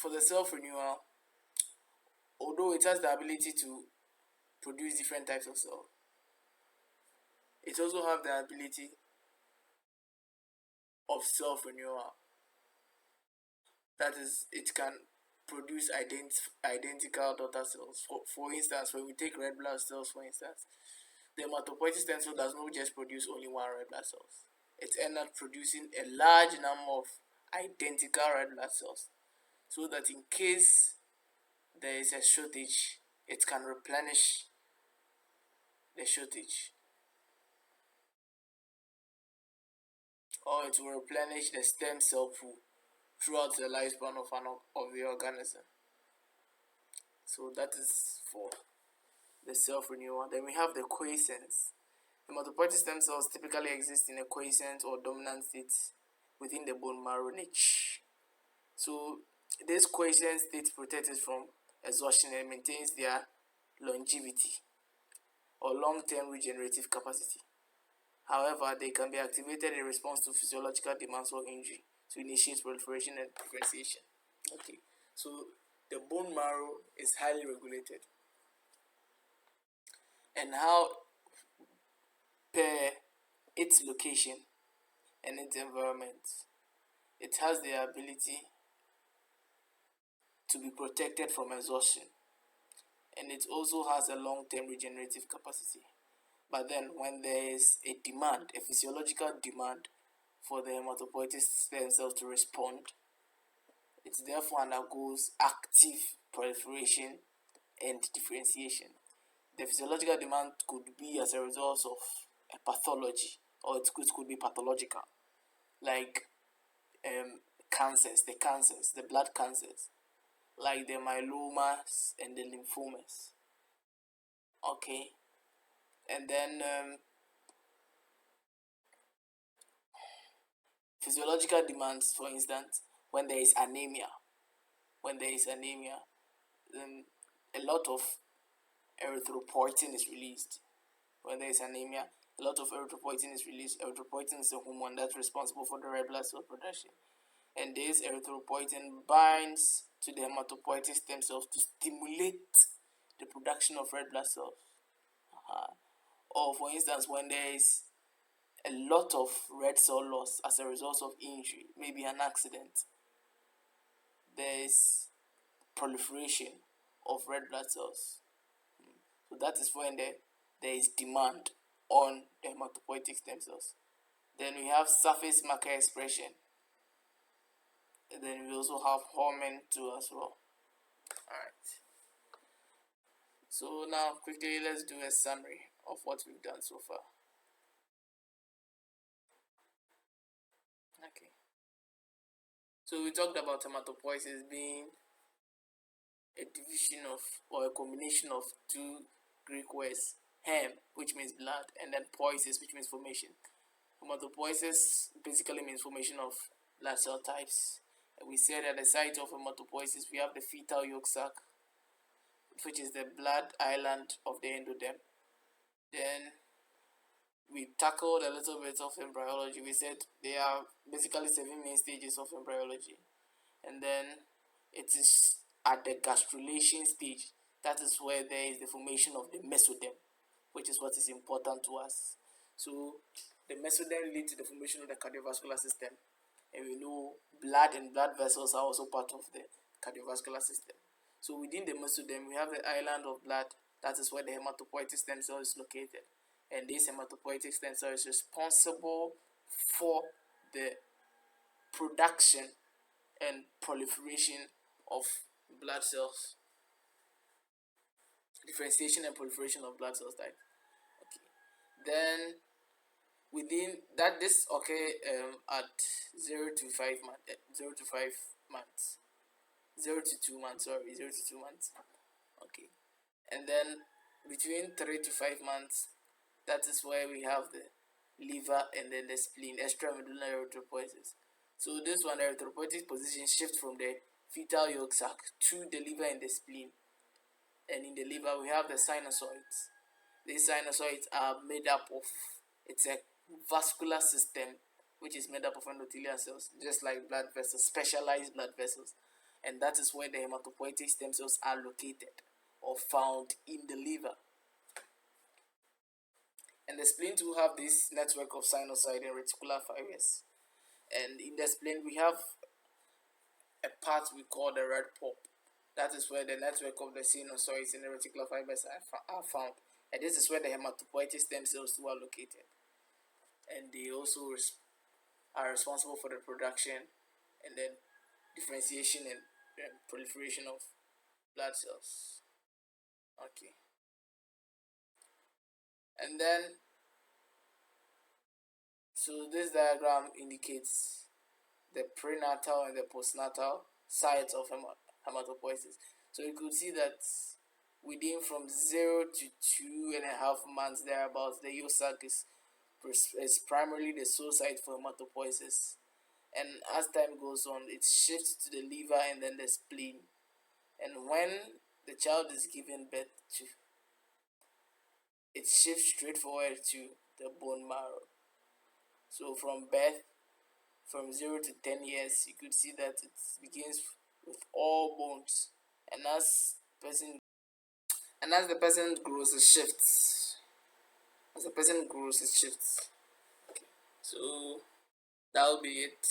for the self-renewal, although it has the ability to produce different types of cells, it also have the ability of self-renewal. That is, it can produce identical daughter cells. For instance, when we take red blood cells, for instance, the hematopoietic stem cell does not just produce only one red blood cells. It ends up producing a large number of identical red blood cells, so that in case there is a shortage, it can replenish the shortage, or it will replenish the stem cell pool throughout the lifespan of the organism. So that is for the self-renewal. Then we have the quiescence. Hematopoietic stem cells typically exist in a quiescent or dominant state within the bone marrow niche. So this quiescent state protects it from exhaustion and maintains their longevity or long-term regenerative capacity. However, they can be activated in response to physiological demands or injury to initiate proliferation and differentiation. Okay, so the bone marrow is highly regulated, and how, per its location and its environment, it has the ability to be protected from exhaustion, and it also has a long-term regenerative capacity. But then when there is a demand, a physiological demand for the hematopoietic stem cells to respond, it therefore undergoes active proliferation and differentiation. The physiological demand could be as a result of a pathology, or it could be pathological, like cancers, the blood cancers, like the myelomas and the lymphomas. Okay, and then physiological demands, for instance, when there is anemia, then a lot of erythropoietin is released. When there is anemia, a lot of erythropoietin is released. Erythropoietin is a hormone that's responsible for the red blood cell production, and this erythropoietin binds to the hematopoietic stem cells to stimulate the production of red blood cells. Or for instance, when there is a lot of red cell loss as a result of injury, maybe an accident, there is proliferation of red blood cells. So that is when there is demand on the hematopoietic stem cells. Then we have surface marker expression. And then we also have hormone too as well. Alright. So now quickly let's do a summary of what we've done so far. Okay. So we talked about hematopoiesis being a division of, or a combination of two Greek words, hem, which means blood, and then poiesis, which means formation. Hematopoiesis basically means formation of blood cell types. We said at the site of hematopoiesis we have the fetal yolk sac, which is the blood island of the endoderm. Then we tackled a little bit of embryology. We said there are basically 7 main stages of embryology, and then it is at the gastrulation stage, that is where there is the formation of the mesoderm, which is what is important to us. So the mesoderm leads to the formation of the cardiovascular system, and we know blood and blood vessels are also part of the cardiovascular system. So within the mesoderm we have the island of blood, that is where the hematopoietic stem cell is located, and this hematopoietic stem cell is responsible for the production and proliferation of blood cells, differentiation and proliferation of blood cells type. Okay. Then within that, this occur at 0 to 5 months, 0 to 2 months, 0 to 2 months. Okay. And then between 3 to 5 months, that is where we have the liver and then the spleen, extramedullary erythropoiesis. So this one, the erythropoietic position shifts from the fetal yolk sac to the liver and the spleen. And in the liver we have the sinusoids. These sinusoids are made up of, it's a vascular system which is made up of endothelial cells, just like blood vessels, specialized blood vessels. and that is where the hematopoietic stem cells are located or found in the liver. And the spleen too have this network of sinusoid and reticular fibers. And in the spleen we have a part we call the red pulp. That is where the network of the sinusoids and the reticular fibers are found. And this is where the hematopoietic stem cells too are located. And they also are responsible for the production and then differentiation and proliferation of blood cells. Okay. And then, so this diagram indicates the prenatal and the postnatal sites of hematopoiesis. So you could see that within from 0 to 2.5 months thereabouts, the yolk sac is primarily the sole site for hematopoiesis. And as time goes on, it shifts to the liver and then the spleen. And when the child is given birth to, it shifts straightforward to the bone marrow. So from birth, from 0 to 10 years, you could see that it begins with all bones, and as the person grows, it shifts. As the person grows, it shifts. Okay. So that'll be it.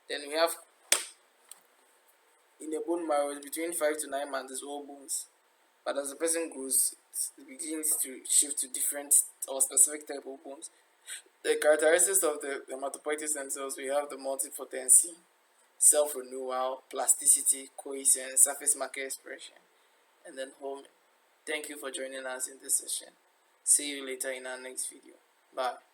Then we have in the bone marrow between 5 to 9 months is all bones, but as the person grows, it begins to shift to different or specific type of bones. The characteristics of the hematopoietic stem cells, we have the multipotency, self-renewal, plasticity, cohesion, surface marker expression, and then homing. Thank you for joining us in this session. See you later in our next video. Bye.